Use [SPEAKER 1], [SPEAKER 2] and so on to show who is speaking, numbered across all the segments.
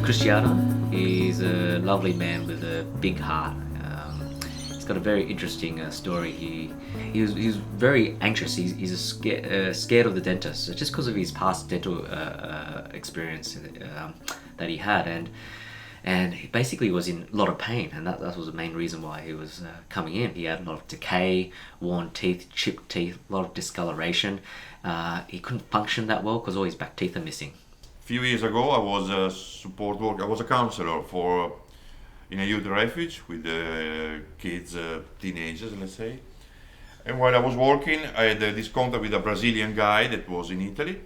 [SPEAKER 1] Cristiano. He's a lovely man with a big heart. He's got a very interesting story. He was very anxious. He's scared of the dentist just because of his past dental experience that he had, and he basically was in a lot of pain, and that was the main reason why he was coming in. He had a lot of decay, worn teeth, chipped teeth, a lot of discoloration. He couldn't function that well because all his back teeth are missing.
[SPEAKER 2] Few years ago, I was a support worker. I was a counselor in a youth refuge with kids, teenagers, let's say. And while I was working, I had this contact with a Brazilian guy that was in Italy,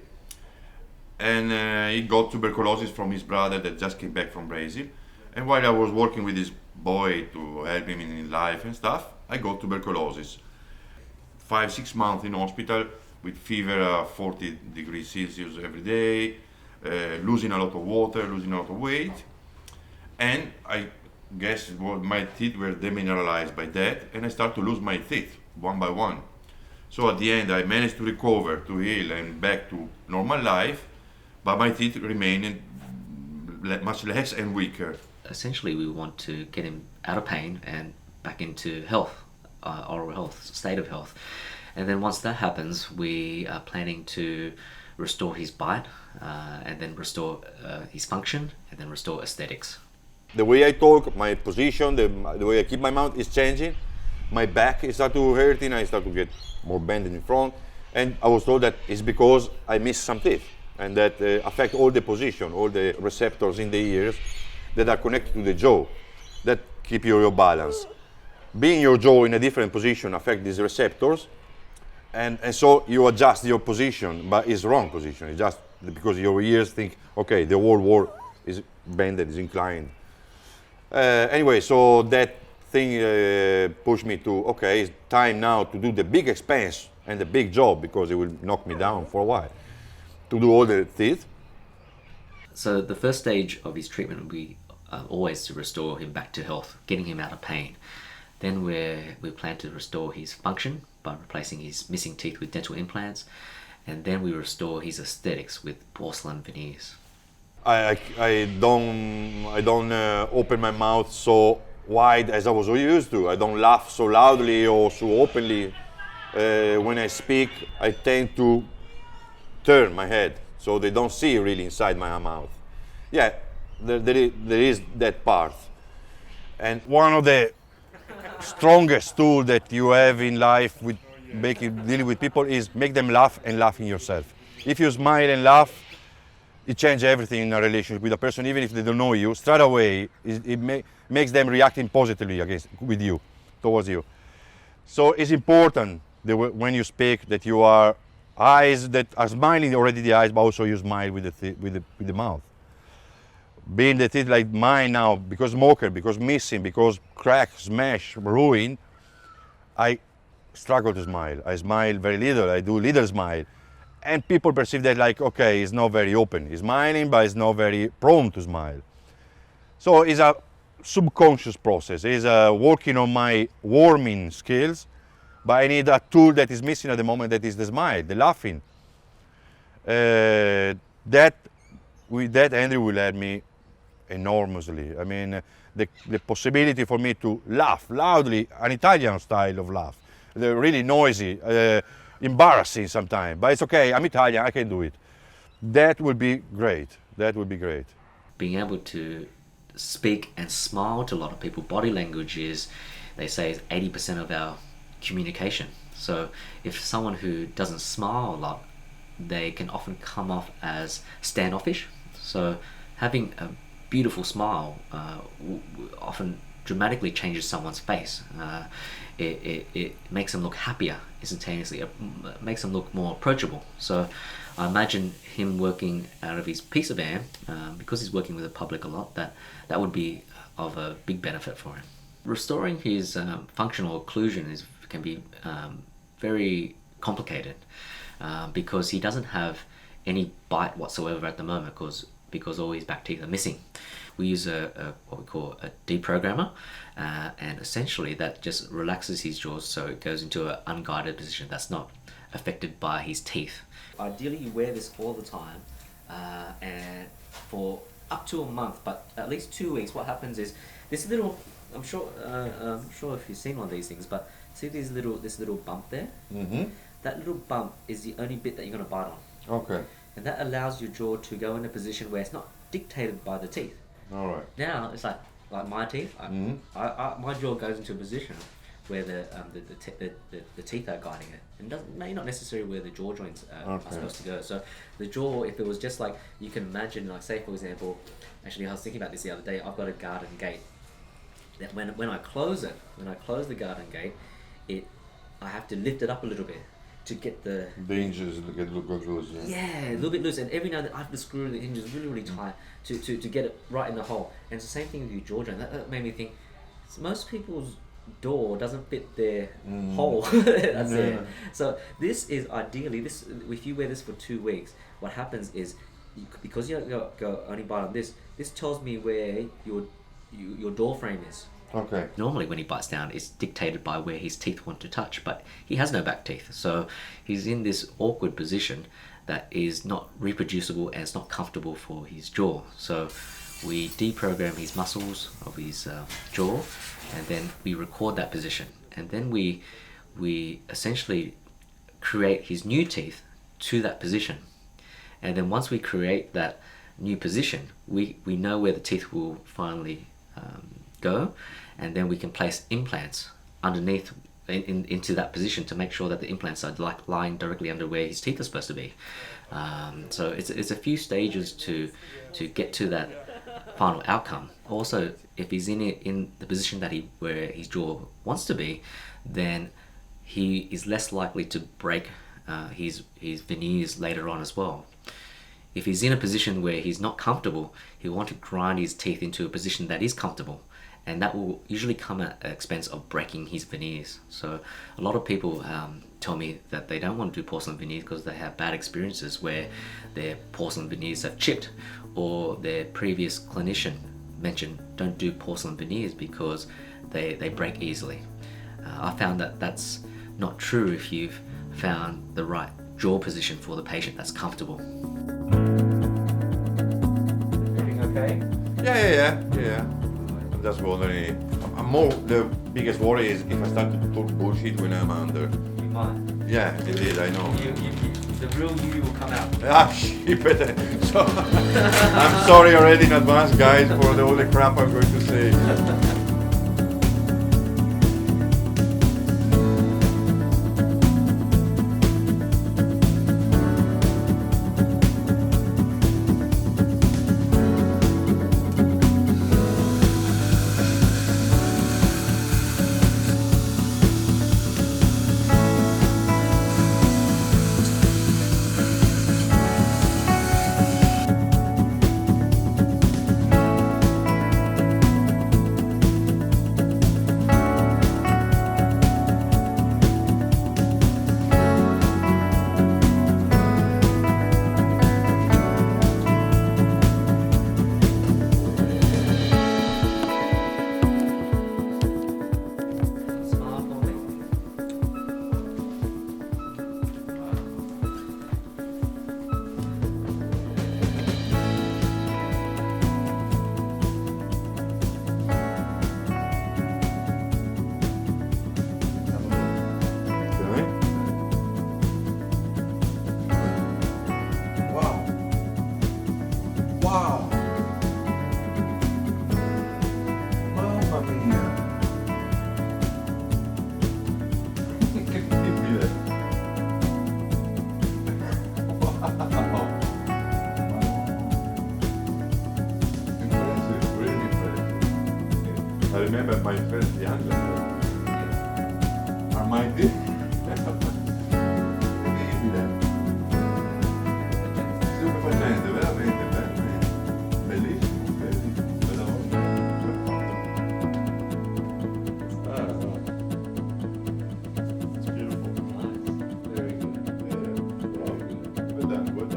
[SPEAKER 2] and he got tuberculosis from his brother that just came back from Brazil. And while I was working with this boy to help him in life and stuff, I got tuberculosis. 5-6 months in hospital with fever 40 degrees Celsius every day. Losing a lot of water, losing a lot of weight, and I guess my teeth were demineralized by that, and I started to lose my teeth one by one. So at the end, I managed to recover, to heal, and back to normal life, but my teeth remained much less and weaker.
[SPEAKER 1] Essentially, we want to get him out of pain and back into health, oral health, state of health. And then once that happens, we are planning to restore his bite, and then restore his function, and then restore aesthetics.
[SPEAKER 3] The way I talk, my position, the way I keep my mouth is changing. My back is starting to hurting, I start to get more bent in front, and I was told that it's because I missed some teeth, and that affect all the position, all the receptors in the ears that are connected to the jaw, that keep your balance. Being your jaw in a different position affect these receptors, and so you adjust your position, but it's wrong position. It's just because your ears think, okay, the whole wall is bended, is inclined. Anyway, so that thing pushed me to, okay, it's time now to do the big expense and the big job, because it will knock me down for a while, to do all the teeth.
[SPEAKER 1] So the first stage of his treatment will be always to restore him back to health, getting him out of pain. Then we plan to restore his function by replacing his missing teeth with dental implants, and then we restore his aesthetics with porcelain veneers.
[SPEAKER 3] I don't open my mouth so wide as I was used to. I don't laugh so loudly or so openly. When I speak, I tend to turn my head so they don't see really inside my mouth. Yeah, there is that part. And one of the strongest tool that you have in life with dealing with people is make them laugh and laugh in yourself. If you smile and laugh, it changes everything in a relationship with a person, even if they don't know you. Straight away, it makes them reacting positively towards you. So it's important that when you speak that you are eyes that are smiling already the eyes, but also you smile with the mouth. Being the teeth like mine now, because smoker, because missing, because crack, smash, ruin, I struggle to smile. I smile very little, I do little smile. And people perceive that like, okay, he's not very open. He's smiling, but he's not very prone to smile. So it's a subconscious process. It's working on my warming skills, but I need a tool that is missing at the moment, that is the smile, the laughing. With that, Andrew will help me enormously. I mean, the possibility for me to laugh loudly, an Italian style of laugh. They're really noisy, embarrassing sometimes, but it's okay, I'm Italian, I can do it. That would be great, that would be great.
[SPEAKER 1] Being able to speak and smile to a lot of people, body language is, they say, is 80% of our communication. So if someone who doesn't smile a lot, they can often come off as standoffish. So having a beautiful smile often dramatically changes someone's face. It makes them look happier instantaneously. It makes them look more approachable. So I imagine him working out of his pizza van, because he's working with the public a lot, that would be of a big benefit for him. Restoring his functional occlusion can be very complicated, because he doesn't have any bite whatsoever at the moment, because all his back teeth are missing. We use what we call a deprogrammer, and essentially that just relaxes his jaws so it goes into an unguided position that's not affected by his teeth. Ideally you wear this all the time, and for up to a month, but at least 2 weeks. What happens is this little. I'm sure if you've seen one of these things, but see this little bump there.
[SPEAKER 3] Mm-hmm.
[SPEAKER 1] That little bump is the only bit that you're going to bite on.
[SPEAKER 3] Okay.
[SPEAKER 1] And that allows your jaw to go in a position where it's not dictated by the teeth.
[SPEAKER 3] All right.
[SPEAKER 1] Now it's like my teeth. My jaw goes into a position where the teeth are guiding it, and may not necessarily where the jaw joints are supposed to go. So the jaw, if it was just like you can imagine, like say for example, actually I was thinking about this the other day. I've got a garden gate. That when I close the garden gate, I have to lift it up a little bit to get the
[SPEAKER 3] hinges get loose.
[SPEAKER 1] Yeah, a little bit loose, and every now and then I have to screw the hinges really tight to get it right in the hole. And it's the same thing with your jaw joint. That made me think, most people's door doesn't fit their hole. That's it. So this is ideally this. If you wear this for 2 weeks, what happens is because you go only bite on this. This tells me where your door frame is.
[SPEAKER 3] Okay.
[SPEAKER 1] Normally when he bites down, it's dictated by where his teeth want to touch, but he has no back teeth. So he's in this awkward position that is not reproducible and it's not comfortable for his jaw. So we deprogram his muscles of his jaw, and then we record that position. And then we essentially create his new teeth to that position. And then once we create that new position, we know where the teeth will finally go, and then we can place implants underneath into that position to make sure that the implants are lying directly under where his teeth are supposed to be. So it's a few stages to get to that final outcome. Also, if he's in the position where his jaw wants to be, then he is less likely to break his veneers later on as well. If he's in a position where he's not comfortable, he'll want to grind his teeth into a position that is comfortable, and that will usually come at the expense of breaking his veneers. So a lot of people tell me that they don't want to do porcelain veneers because they have bad experiences where their porcelain veneers have chipped, or their previous clinician mentioned don't do porcelain veneers because they break easily. I found that that's not true if you've found the right jaw position for the patient that's comfortable. Everything okay?
[SPEAKER 3] Yeah. I'm just wondering. The biggest worry is if I start to talk bullshit when I'm under.
[SPEAKER 1] You might.
[SPEAKER 3] Yeah, indeed, I know.
[SPEAKER 1] The real you will come out.
[SPEAKER 3] Shit. So, I'm sorry already in advance, guys, for all the crap I'm going to say. I remember my first young Armandi. Stupefacente, veramente, bellissimo, It's beautiful.
[SPEAKER 1] Nice. Very good.
[SPEAKER 3] Well done.